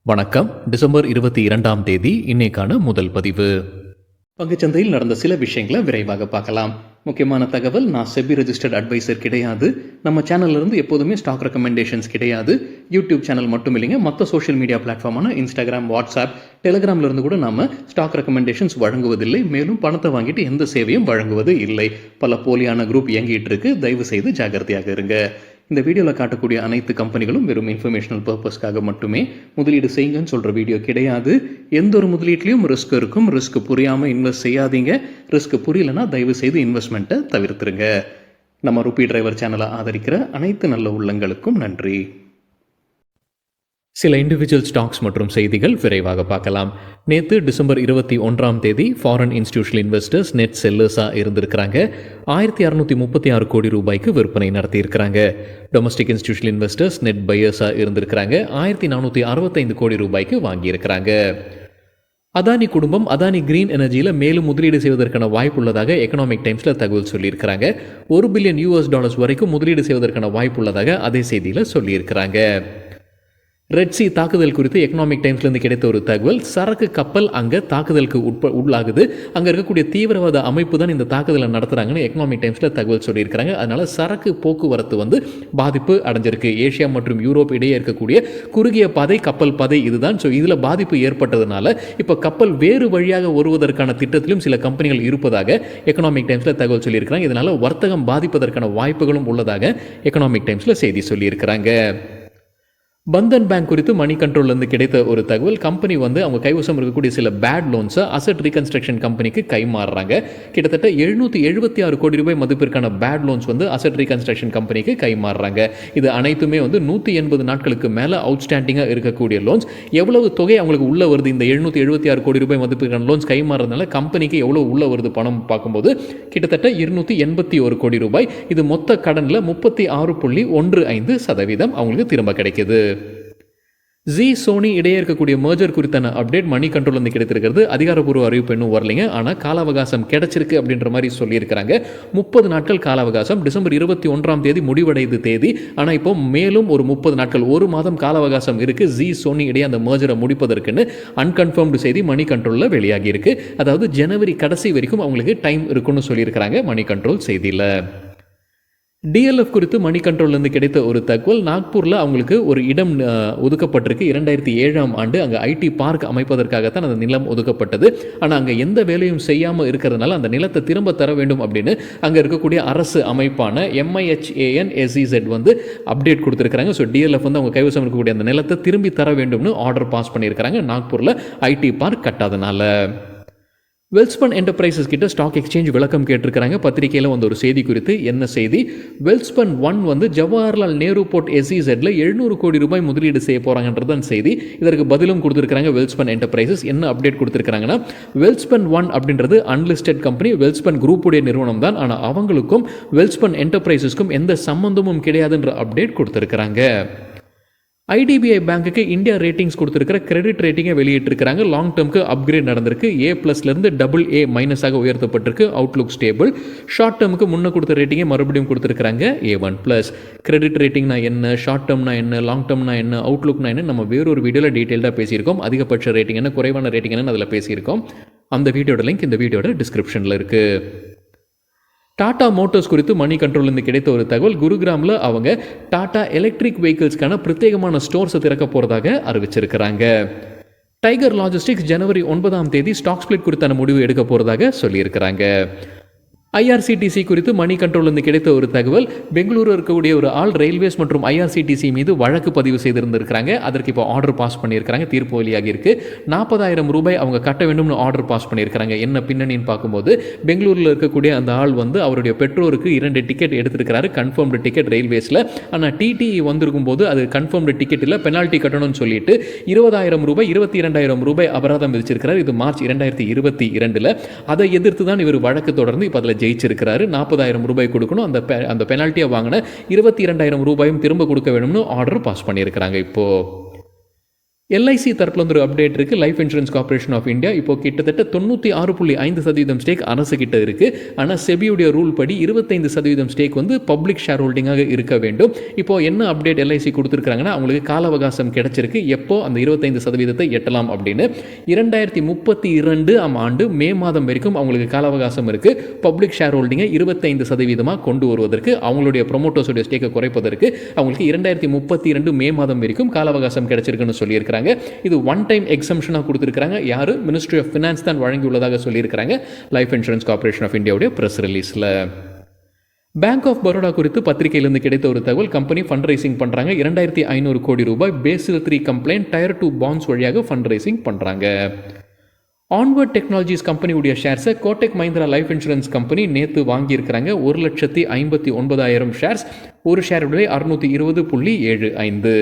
வணக்கம். டிசம்பர் 22ஆம் தேதி இன்னைக்கான முதல் பதிவு. பங்குச்சந்தையில் நடந்த சில விஷயங்களை விரைவாக பார்க்கலாம். முக்கியமான தகவல், நான் செபி ரெஜிஸ்டர்ட் அட்வைசர் கிடையாது. நம்ம சேனல்ல இருந்து எப்போதுமே ஸ்டாக் ரெக்கமெண்டேஷன்ஸ் கிடையாது. யூடியூப் சேனல் மட்டும் இல்லைங்க, மற்ற சோஷியல் மீடியா பிளாட்ஃபார்மான இன்ஸ்டாகிராம், வாட்ஸ்அப், டெலிகிராம்ல இருந்து கூட நாம ஸ்டாக் ரெக்கமெண்டேஷன்ஸ் வழங்குவதில்லை. மேலும் பணத்தை வாங்கிட்டு எந்த சேவையும் வழங்குவது இல்லை. பல போலியான குரூப் இயங்கிட்டு இருக்கு. தயவு செய்து ஜாகிரதையாக இருங்க. இந்த வீடியோவில் காட்டக்கூடிய அனைத்து கம்பெனிகளும் வெறும் இன்ஃபர்மேஷனல் பர்பஸ்க்காக மட்டுமே முதலீடு செய்யுங்கன்னு சொல்கிற வீடியோ கிடையாது. எந்த ஒரு முதலீட்லையும் ரிஸ்க் இருக்கும். ரிஸ்க் புரியாமல் இன்வெஸ்ட் செய்யாதீங்க. ரிஸ்க் புரியலன்னா தயவு செய்து இன்வெஸ்ட்மெண்ட்டை தவிர்த்துருங்க. நம்ம ருபி டிரைவர் சேனலை ஆதரிக்கிற அனைத்து நல்ல உள்ளங்களுக்கும் நன்றி. சில இண்டிவிஜுவல் ஸ்டாக்ஸ் மற்றும் செய்திகள் விரைவாக பார்க்கலாம். நேற்று டிசம்பர் 21ஆம் தேதி ஃபாரின் இன்ஸ்டிடியூஷனல் இன்வெஸ்டர்ஸ் நெட் செல்லர்ஸாக இருந்திருக்கிறாங்க. 1636 கோடி ரூபாய்க்கு விற்பனை நடத்தியிருக்கிறாங்க. டொமஸ்டிக் இன்ஸ்டிடியூஷனல் இன்வெஸ்டர்ஸ் நெட் பையர்ஸாக இருந்திருக்கிறாங்க. 1465 கோடி ரூபாய்க்கு வாங்கியிருக்கிறாங்க. அதானி குடும்பம் அதானி கிரீன் எனர்ஜியில் மேலும் முதலீடு செய்வதற்கான வாய்ப்பு உள்ளதாக எக்கனாமிக் டைம்ஸில் தகவல் சொல்லியிருக்கிறாங்க. $1 பில்லியன் வரைக்கும் முதலீடு செய்வதற்கான வாய்ப்பு உள்ளதாக அதே செய்தியில் சொல்லியிருக்கிறாங்க. ரெட் சி தாக்குதல் குறித்து எக்கனாமிக் டைம்ஸ்லேருந்து கிடைத்த ஒரு தகவல், சரக்கு கப்பல் அங்கே தாக்குதலுக்கு உள்ளாகுது. அங்கே இருக்கக்கூடிய தீவிரவாத அமைப்பு தான் இந்த தாக்குதலை நடத்துகிறாங்கன்னு எக்கனாமிக் டைம்ஸில் தகவல் சொல்லியிருக்கிறாங்க. அதனால் சரக்கு போக்குவரத்து பாதிப்பு அடைஞ்சிருக்கு. ஏஷியா மற்றும் யூரோப் இடையே இருக்கக்கூடிய குறுகிய பாதை, கப்பல் பாதை இதுதான். ஸோ இதில் பாதிப்பு ஏற்பட்டதுனால இப்போ கப்பல் வேறு வழியாக வருவதற்கான திட்டத்திலும் சில கம்பெனிகள் இருப்பதாக எக்கனாமிக் டைம்ஸில் தகவல் சொல்லியிருக்கிறாங்க. இதனால் வர்த்தகம் பாதிப்பதற்கான வாய்ப்புகளும் உள்ளதாக எக்கனாமிக் டைம்ஸில் செய்தி சொல்லியிருக்கிறாங்க. பந்தன் பேங்க் குறித்து மணி கண்ட்ரோல்லேருந்து கிடைத்த ஒரு தகவல், கம்பெனி அவங்க கைவசம் இருக்கக்கூடிய சில பேட் லோன்ஸை அசட் ரீகன்ஸ்ட்ரக்ஷன் கம்பெனிக்கு கைமாறுறாங்க. கிட்டத்தட்ட 776 கோடி ரூபாய் மதிப்பிற்கான பேட் லோன்ஸ் அசட் ரீகன்ஸ்ட்ரக்ஷன் கம்பெனிக்கு கைமாறுறாங்க. இது அனைத்துமே 180 நாட்களுக்கு மேலே அவுட்ஸ்டாண்டிங்காக இருக்கக்கூடிய லோன்ஸ். எவ்வளவு தொகை அவங்களுக்கு உள்ள வருது, இந்த 776 கோடி ரூபாய் மதிப்பிற்கான லோன்ஸ் கைமாறுறதுனால கம்பெனிக்கு எவ்வளவு உள்ள வருது பணம் பார்க்கும்போது கிட்டத்தட்ட 281 கோடி ரூபாய். இது மொத்த கடனில் 36.15% அவங்களுக்கு திரும்ப கிடைக்குது. ஜி சோனி இடையே இருக்கக்கூடிய மர்ஜர் குறித்தான அப்டேட் மணி கண்ட்ரோல் வந்து கிடைத்திருக்கிறது. அதிகாரப்பூர்வ அறிவிப்பு இன்னும் வரலைங்க. ஆனால் கால அவகாசம் கிடைச்சிருக்கு அப்படின்ற மாதிரி சொல்லியிருக்கிறாங்க. 30 நாட்கள் கால அவகாசம். டிசம்பர் 21ஆம் தேதி முடிவடைது தேதி. ஆனால் இப்போ மேலும் ஒரு 30 நாட்கள், ஒரு மாதம் கால அவகாசம் இருக்கு ஜி சோனி இடையே அந்த மர்ஜரை முடிப்பதற்குன்னு அன்கன்ஃபர்ம்டு செய்தி மணி கண்ட்ரோலில் வெளியாகி இருக்கு. அதாவது ஜனவரி கடைசி வரைக்கும் அவங்களுக்கு டைம் இருக்குன்னு சொல்லியிருக்கிறாங்க மணி கண்ட்ரோல் செய்தியில். டிஎல்எஃப் குறித்து மணி கண்ட்ரோல்லேருந்து கிடைத்த ஒரு தகவல், நாக்பூரில் அவங்களுக்கு ஒரு இடம் ஒதுக்கப்பட்டிருக்கு. 2007ஆம் ஆண்டு அங்கே ஐடி பார்க் அமைப்பதற்காகத்தான் அந்த நிலம் ஒதுக்கப்பட்டது. ஆனால் அங்கே எந்த வேலையும் செய்யாமல் இருக்கிறதுனால அந்த நிலத்தை திரும்ப தர வேண்டும் அப்படின்னு அங்கே இருக்கக்கூடிய அரசு அமைப்பான MIHANSEZ அப்டேட் கொடுத்துருக்காங்க. ஸோ டிஎல்எஃப் அவங்க கைவசம் இருக்கக்கூடிய அந்த நிலத்தை திரும்பி தர வேண்டும்னு ஆர்டர் பாஸ் பண்ணியிருக்கிறாங்க, நாக்பூரில் ஐடி பார்க் கட்டாதனால. வெல்ஸ்பன் என்டர்பிரைசஸ் கிட்ட ஸ்டாக் எக்ஸ்சேஞ்ச் விளக்கம் கேட்டிருக்கிறாங்க. பத்திரிகையில் ஒரு செய்தி குறித்து என்ன செய்தி, வெல்ஸ்பன் 1 ஜவஹர்லால் நேரு போர்ட் SEZல 700 கோடி ரூபாய் முதலீடு செய்ய போறாங்கன்றதான் செய்தி. இதற்கு பதிலும் கொடுத்திருக்காங்க வெல்ஸ்பன் என்டர்பிரைசஸ். என்ன அப்டேட் கொடுத்திருக்காங்கன்னா, வெல்ஸ்பன் 1 அப்படின்றது அன்லிஸ்டட் கம்பெனி, வெல்ஸ்பன் குரூப் உடைய நிறுவனம் தான். ஆனால் அவங்களுக்கும் வெல்ஸ்பன் என்டர்பிரைசஸ்க்கும் எந்த சம்பந்தமும் கிடையாதுன்ற அப்டேட் கொடுத்திருக்கிறாங்க. ஐடிபிஐ பேங்க்குக்கு இந்தியா ரேட்டிங்ஸ் கொடுத்துருக்கிற கிரெடிட் ரேட்டிங்கை வெளியிட்டிருக்கிறாங்க. லாங் டேர்முக்கு அப்கிரேட் நடந்திருக்கு. A+லேருந்து AA- உயர்த்தப்பட்டிருக்கு. Outlook stable. ஷார்ட் டேர்முக்கு முன்ன கொடுத்த ரேட்டிங்கை மறுபடியும் கொடுத்துருக்காங்க A1+. கிரெடிட் ரேட்டிங்னா என்ன, ஷார்ட் டேர்ம்னா என்ன, லாங் டேர்ம்னா என்ன, அவுட்லுக்னா என்ன, நம்ம வேறொரு வீடியோவில் டீட்டெயில்டாக பேசியிருக்கோம். அதிகபட்ச ரேட்டிங் என்ன, குறைவான ரேட்டிங் என்ன அதில் பேசியிருக்கோம். அந்த வீடியோட லிங்க் இந்த வீடியோட டிஸ்கிரிப்ஷனில் இருக்குது. டாடா மோட்டார்ஸ் குறித்து மணி கண்ட்ரோல்லேருந்து கிடைத்த ஒரு தகவல், குருகிராமில் அவங்க டாடா எலக்ட்ரிக் வெஹிக்கிள்ஸ்க்கான பிரத்யேகமான ஸ்டோர்ஸை திறக்க போகிறதாக அறிவிச்சிருக்கிறாங்க. டைகர் லாஜிஸ்டிக்ஸ் ஜனவரி 9ஆம் தேதி ஸ்டாக் ஸ்பிளிட் குறித்தான முடிவு எடுக்க போகிறதாக சொல்லியிருக்கிறாங்க. IRCTC குறித்து மணி கண்ட்ரோல்லேருந்து கிடைத்த ஒரு தகவல், பெங்களூரு இருக்கக்கூடிய ஒரு ஆள் ரயில்வேஸ் மற்றும் IRCTC மீது வழக்கு பதிவு செய்திருந்திருக்கிறாங்க. அதற்கு இப்போ ஆர்டர் பாஸ் பண்ணியிருக்கிறாங்க. தீர்ப்பு வெளியாகி இருக்கு. 40,000 ரூபாய் அவங்க கட்ட வேண்டும்னு ஆர்டர் பாஸ் பண்ணியிருக்கிறாங்க. என்ன பின்னணின்னு பார்க்கும்போது, பெங்களூரில் இருக்கக்கூடிய அந்த ஆள் அவருடைய பெற்றோருக்கு 2 டிக்கெட் எடுத்திருக்கிறாரு, கன்ஃபர்ம்டு டிக்கெட் ரயில்வேஸில். ஆனால் TTE வந்திருக்கும் போது அது கன்ஃபர்ம்டு டிக்கெட் இல்லை, பெனால்ட்டி கட்டணும்னு சொல்லிட்டு 20,000 ரூபாய் 22,000 ரூபாய் அபராதம் விதிச்சிருக்கிறார். இது மார்ச் 2022. அதை எதிர்த்து தான் இவர் வழக்கு தொடர்ந்து இப்போ அதில் ஜெயிச்சிருக்கிறாரு. 40,000 ரூபாய் கொடுக்கணும். அந்த பெனால்ட்டியை வாங்கின 22,000 ரூபாயும் திரும்ப கொடுக்க வேணும்னு ஆர்டர் பாஸ் பண்ணியிருக்கிறாங்க இப்போ. எல்ஐசி தரப்பில் வந்து ஒரு அப்டேட் இருக்குது. Life insurance corporation of India இப்போ கிட்டத்தட்ட 96.5% ஸ்டேக் அரசு கிட்ட இருக்குது. ஆனால் செபியுடைய ரூல் படி 25% ஸ்டேக் வந்து பப்ளிக் ஷேர் ஹோல்டிங்காக இருக்க வேண்டும். இப்போ என்ன அப்டேட் எல்ஐசி கொடுத்துருக்காங்கன்னா, அவங்களுக்கு கால அவகாசம் கிடைச்சிருக்கு எப்போ அந்த 25% எட்டலாம் அப்படின்னு. 2032 ஆண்டு மே மாதம் வரைக்கும் அவங்களுக்கு கால அவகாசம் இருக்குது. பப்ளிக் ஷேர் ஹோல்டிங்கை 25% கொண்டு வருவதற்கு, அவங்களுடைய ப்ரொமோட்டர்ஸுடைய ஸ்டேக்கை குறைப்பதற்கு அவங்களுக்கு 2032 மே மாதம் வரைக்கும் கால அவகாசம் கிடைச்சிருக்குன்னு சொல்லியிருக்காங்க. இது ஒன் டைம் எக்ஸம்ஷனாக கொடுத்துருக்காங்க. யாரு? மினிஸ்ட்ரி ஆஃப் ஃபினான்ஸ் தான் வழங்கியுள்ளதாக சொல்லியிருக்காங்க லைஃப் இன்சூரன்ஸ் கார்பரேஷன் ஆஃப் இந்தியாவுடைய பிரஸ் ரிலீஸில். பேங்க் ஆஃப் பரோடா குறித்து பத்திரிகையிலிருந்து கிடைத்த ஒரு தகவல். கம்பெனி ஃபண்ட் ரைசிங் பண்ணுறாங்க. 2500 கோடி ரூபாய் பேசில் 3 கம்ப்ளைண்ட் Tier 2 பாண்ட்ஸ் வழியாக ஃபண்ட் ரைசிங் பண்ணுறாங்க. ஆன்வர்ட் டெக்னாலஜிஸ் கம்பெனியுடைய ஷேர்ஸை Kotak Mahindra life insurance company நேற்று வாங்கியிருக்கிறாங்க. 1,59,000 ஷேர்ஸ். ஒரு ஷேருடைய 620.75.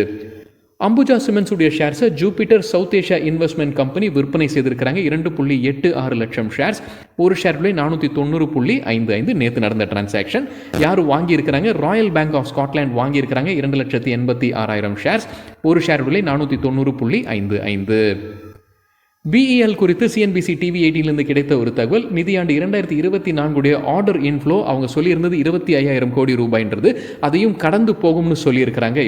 அம்புஜா சிமெண்ட்ஸுடைய ஷேர்ஸை Jupiter South Asia investment company விற்பனை செய்திருக்கிறாங்க. 2.86 லட்சம் ஷேர்ஸ். ஒரு ஷேருடைய 490.55. நேற்று நடந்த டிரான்சாக்ஷன். யார் வாங்கியிருக்கிறாங்க? ராயல் பேங்க் ஆஃப் ஸ்காட்லாண்ட் வாங்கியிருக்கிறாங்க. 2,86,000 ஷேர்ஸ். ஒரு ஷேருடைய 490.55. பிஇஎல் குறித்து சிஎன்பிசி டிவி 18 கிடைத்த ஒரு தகவல். நிதியாண்டு 2024 ஆர்டர் இன்ஃப்ளோ அவங்க சொல்லியிருந்தது 25,000 கோடி ரூபாய்ன்றது, அதையும் கடந்து போகும்னு சொல்லியிருக்கிறாங்க.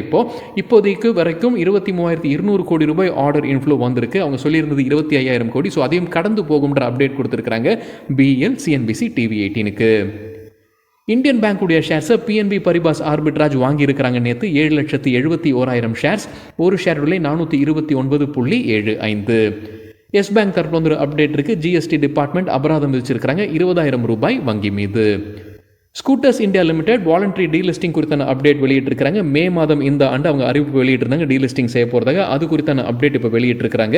இப்போதைக்கு வரைக்கும் 23,200 கோடி ரூபாய் ஆர்டர் இன்ஃப்ளோ வந்திருக்கு. அவங்க சொல்லியிருந்தது 25,000 கோடி. ஸோ அதையும் கடந்து போகும்ன்ற அப்டேட் கொடுத்துருக்காங்க பிஇஎல் சிஎன்பிசி டிவி 18க்கு. இந்தியன் பேங்குடைய ஷேர்ஸை பிஎன்பி பரிபாஸ் ஆர்பிட்ராஜ் வாங்கியிருக்கிறாங்க நேற்று. 7,71,000 ஷேர்ஸ். ஒரு ஷேர் விலை 429.75. எஸ் பேங்க் தரப்பில் வந்து ஒரு அப்டேட் இருக்குது. ஜிஎஸ்டி டிபார்ட்மெண்ட் அபராதம் விதிச்சிருக்கிறாங்க 20,000 ரூபாய் வங்கி மீது. Scooters India limited voluntary delisting குறித்தான அப்டேட் வெளியிட்டிருக்கிறாங்க. மே மாதம் இந்த ஆண்டு அவங்க அறிவிப்பு வெளியிட்டிருந்தாங்க டீலிஸ்டிங் செய்ய போகிறதாக. அது குறித்தான அப்டேட் இப்போ வெளியிட்டிருக்கிறாங்க.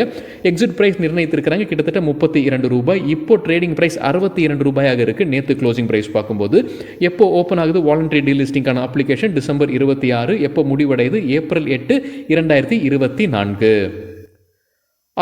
எக்ஸிட் பிரைஸ் நிர்ணயித்திருக்கிறாங்க கிட்டத்தட்ட 32 ரூபாய். இப்போ ட்ரேடிங் பிரைஸ் 62 ரூபாயாக இருக்குது. நேற்று க்ளோசிங் பிரைஸ் பார்க்கும்போது. எப்போ ஓப்பன் ஆகுது வாலண்டரி டீலிஸ்டிங்கான அப்ளிகேஷன்? டிசம்பர் 26. எப்போ முடிவடையுது? ஏப்ரல் 8, 2024.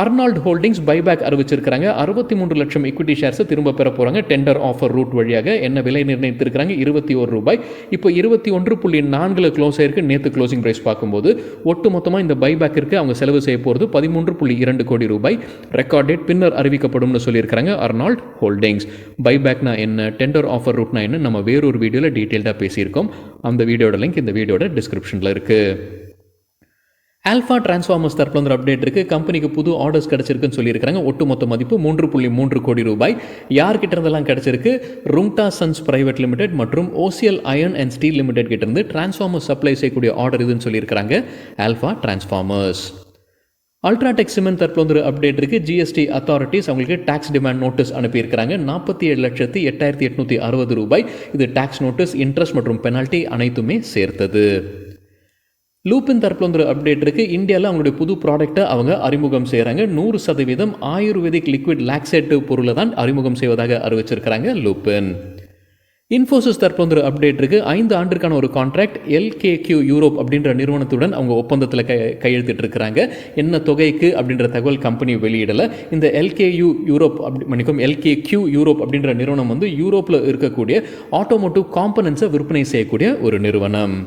அர்னால்ட் ஹோல்டிங்ஸ் பைபேக் அறிவிச்சிருக்கிறாங்க. 63 லட்சம் equity ஷேர்ஸை திரும்ப பெற போகிறாங்க டெண்டர் ஆஃபர் ரூட் வழியாக. என்ன விலை நிர்ணயித்திருக்கிறாங்க? 21 ரூபாய். இப்போ 21.4 க்ளோஸ் ஆயிருக்கு நேற்று க்ளோசிங் பிரைஸ் பார்க்கும்போது. ஒட்டு மொத்தமாக இந்த பைபேக்கிற்கு அவங்க செலவு செய்ய போகிறது 13.2 கோடி ரூபாய். ரெக்கார்ட் டேட் பின்னர் அறிவிக்கப்படும் சொல்லியிருக்கிறாங்க அர்னால்ட் ஹோல்டிங்ஸ். பைபேக்னா என்ன, டெண்டர் ஆஃபர் ரூட்னா என்ன, நம்ம வேறொரு வீடியோவில் டீட்டெயில்டாக பேசியிருக்கோம். அந்த வீடியோட லிங்க் இந்த வீடியோட டிஸ்கிரிப்ஷனில் இருக்குது. ஆல்ஃபா டிரான்ஸ்ஃபார்மர்ஸ் தரப்பில் வந்து அப்டேட் இருக்குது. கம்பெனிக்கு புது ஆர்டர்ஸ் கிடச்சிருக்குன்னு சொல்லியிருக்காங்க. ஒட்டுமொத்த மதிப்பு 3.3 கோடி ரூபாய். யார்கிட்ட இருந்தெல்லாம் கிடச்சிருக்கு? ருங்டா சன்ஸ் பிரைவேட் லிமிடெட் மற்றும் ஓசியல் அயர்ன் அண்ட் ஸ்டீல் லிமிடெட் கிட்ட இருந்து டிரான்ஸ்ஃபார்மர் சப்ளை செய்யக்கூடிய ஆர்டர் இதுன்னு சொல்லியிருக்காங்க ஆல்ஃபா டிரான்ஸ்ஃபார்மர்ஸ். அல்ட்ராடெக் சிமெண்ட் தரப்பில் வந்து அப்டேட் இருக்குது. ஜிஎஸ்டி அத்தாரிட்டிஸ் அவங்களுக்கு டாக்ஸ் டிமாண்ட் நோட்டீஸ் அனுப்பியிருக்கிறாங்க. 47,08,860 ரூபாய். இது டாக்ஸ் நோட்டீஸ், இன்ட்ரெஸ்ட் மற்றும் பெனால்ட்டி அனைத்துமே சேர்த்தது. லூப்பின் தரப்பில் வந்து அப்டேட் இருக்குது. இந்தியாவில் அவங்களுடைய புது ப்ராடக்ட்டை அவங்க அறிமுகம் செய்கிறாங்க. 100% ஆயுர்வேதிக் லிக்விட் லாக்ஸேட்டிவ் பொருளை தான் அறிமுகம் செய்வதாக அறிவிச்சிருக்கிறாங்க லூப்பின். இன்ஃபோசிஸ் தரப்பில் வந்து அப்டேட் இருக்குது. 5 ஆண்டிற்கான ஒரு கான்ட்ராக்ட் எல்கேக்யூ யூரோப் அப்படின்ற நிறுவனத்துடன் அவங்க ஒப்பந்தத்தில் கையெழுத்திட்டு இருக்கிறாங்க. என்ன தொகைக்கு அப்படின்ற தகவல் கம்பெனி வெளியிடலை. இந்த எல்கேக்யூ யூரோப் அப்படின்ற நிறுவனம் வந்து யூரோப்பில் இருக்கக்கூடிய ஆட்டோமோட்டிவ் காம்பனன்ட்ஸை விற்பனை செய்யக்கூடிய ஒரு நிறுவனம்.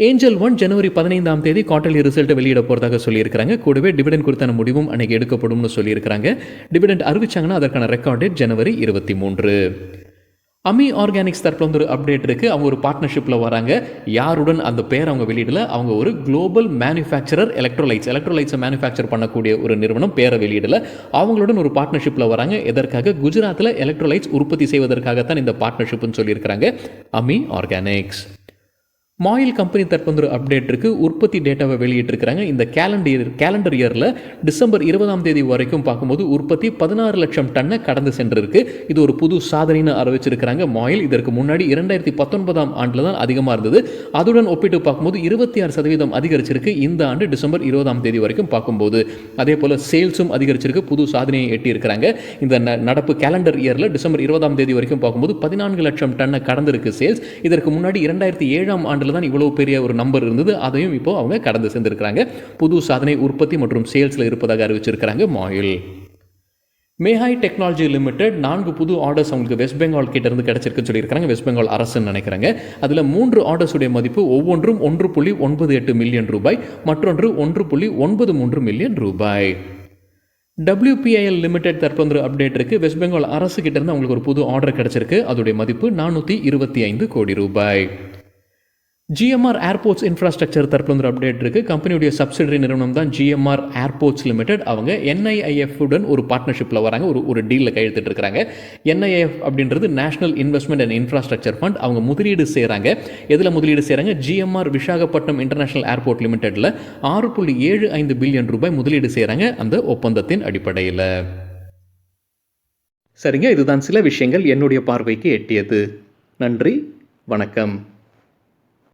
ஏஞ்சல் ஒன் ஜனவரி 15 குவார்டர்லி ரிசல்ட்டை வெளியிட போகிறதாக சொல்லியிருக்காங்க. கூடவே டிவிடெண்ட் குறித்தான முடிவும் அன்றைக்கி எடுக்கப்படும்னு சொல்லியிருக்காங்க. டிவிடெண்ட் அறிவிச்சாங்கன்னா அதற்கான ரெக்கார்ட் டேட் ஜனவரி 23. அமி ஆர்கானிக்ஸ் தரப்பில் வந்து ஒரு அப்டேட் இருக்குது. அவங்க ஒரு பார்ட்னர்ஷிப்பில் வராங்க. யாருடன் அந்த பேர் அவங்க வெளியிடல. அவங்க ஒரு குளோபல் மேனுஃபேக்சரர் எலக்ட்ரோலைட்ஸை மேனுஃபேக்சர் பண்ணக்கூடிய ஒரு நிறுவனம், பேரை வெளியிடல. அவங்களுடன் ஒரு பார்ட்னர்ஷிப்பில் வராங்க. எதற்காக? குஜராத்தில் எலக்ட்ரோலைட்ஸ் உற்பத்தி செய்வதற்காகத்தான் இந்த பார்ட்னர்ஷிப்னு சொல்லியிருக்கிறாங்க அமி ஆர்கானிக்ஸ். மாயில் கம்பெனி தரப்பு வந்து அப்டேட் இருக்குது. உற்பத்தி டேட்டாவை வெளியிட்டிருக்கிறாங்க. இந்த கேலண்டர் இயரில் டிசம்பர் 20 வரைக்கும் பார்க்கும்போது உற்பத்தி 16 லட்சம் டன்னை கடந்து சென்றிருக்கு. இது ஒரு புது சாதனைன்னு அறிவிச்சிருக்கிறாங்க மாயில். இதற்கு முன்னாடி 2019 ஆண்டில் தான் அதிகமாக இருந்தது. அதுடன் ஒப்பிட்டு பார்க்கும்போது 26% அதிகரிச்சிருக்கு இந்த ஆண்டு டிசம்பர் 20 வரைக்கும் பார்க்கும்போது. அதே போல் சேல்ஸும் அதிகரிச்சிருக்கு, புது சாதனையை எட்டியிருக்கிறாங்க. இந்த நடப்பு கேலண்டர் இயரில் டிசம்பர் 20 வரைக்கும் பார்க்கும்போது 14 லட்சம் டன்னை கடந்திருக்கு சேல்ஸ். இதற்கு முன்னாடி 2007 ஆண்டில் தான் இவ்வளவு பெரிய ஒரு நம்பர் இருந்தது. அதையும் இப்போ அவங்க கடந்து சென்றிருக்கிறாங்க. புது சாதனை உற்பத்தி மற்றும் சேல்ஸில் இருப்பதாக அறிவிச்சிருக்கிறாங்க மாயில். மேஹாய் டெக்னாலஜி லிமிடெட் 4 புது ஆர்டர்ஸ் அவங்களுக்கு வெஸ்ட் பெங்கால் கிட்ட இருந்து கிடைச்சிருக்குன்னு சொல்லியிருக்காங்க. வெஸ்ட் பெங்கால் அரசுன்னு நினைக்கிறாங்க. அதில் 3 ஆர்டர்ஸுடைய மதிப்பு ஒவ்வொன்றும் 1.98 மில்லியன் ரூபாய், மற்றொன்று 1.93 மில்லியன் ரூபாய். WPIL லிமிடெட் தற்போது அப்டேட் இருக்கு. வெஸ்ட் பெங்கால் அரசு கிட்ட இருந்து அவங்களுக்கு ஒரு புது ஆர்டர் கிடைச்சிருக்கு. அதோடைய மதிப்பு 425 கோடி ரூபாய். GMR ஏர்போர்ட்ஸ் இன்ஃப்ராஸ்ட்ரக்சர் தற்போது அப்டேட் இருக்கு. கம்பெனியுடைய சப்சிடரி நிறுவனம் தான் GMR ஏர்போர்ட்ஸ் லிமிடெட். அவங்க NIIF உடன் ஒரு பார்ட்னர்ஷிப்பில் வராங்க. ஒரு டீலில் கையெழுத்திட்டு இருக்காங்க. NIIF அப்படின்றது national investment and infrastructure fund. அவங்க முதலீடு செய்கிறாங்க. எதில் முதலீடு செய்கிறாங்க? GMR விசாகப்பட்டினம் இன்டர்நேஷனல் ஏர்போர்ட் லிமிடெட்டில் 6.75 பில்லியன் ரூபாய் முதலீடு செய்கிறாங்க அந்த ஒப்பந்தத்தின் அடிப்படையில். சரிங்க, இதுதான் சில விஷயங்கள் என்னுடைய பார்வைக்கு எட்டியது. நன்றி, வணக்கம்.